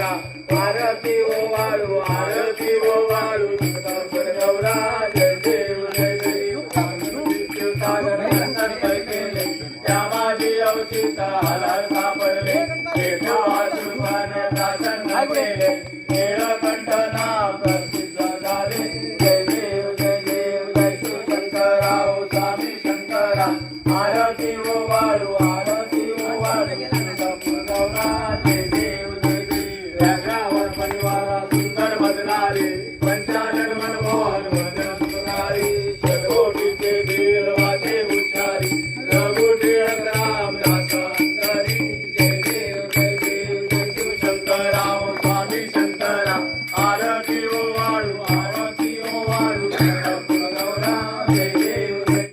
शंकरा आरती ओवाळू आरती ओवाळू गौरा जय देव जय देव सागर नंदन केले त्या माझी अवचिता हालाल सापडले केशव वासुदेवान प्रसन्न केले नीलकंठ नाम प्रसिद्ध झाले जय देव जय शिवशंकरा ओ स्वामी शंकरा आरती ओवाळू आरती ओवाळू गौरा जय देव व्याघ्रावर परिवारा सुंदर बदनारे पंचानन मनमोहन भजन सुनारी शतकोटीचे बेल वाचे उच्चारी रघुटे राम दास अंतरी जय देव जय शिवशंकरा ओ स्वामी शंकरा आरती ओवाळू गौरा जय देव जय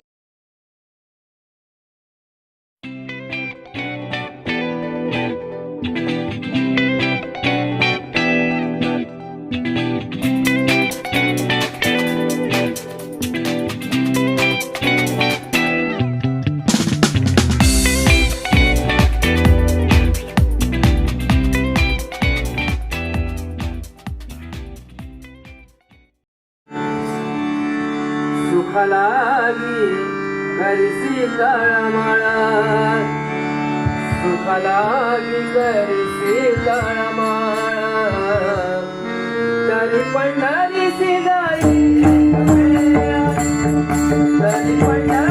सुखालागी करसी तळमळा सुखालागी करसी तळमळा तरी पंढरीची जाई तरी पंढरी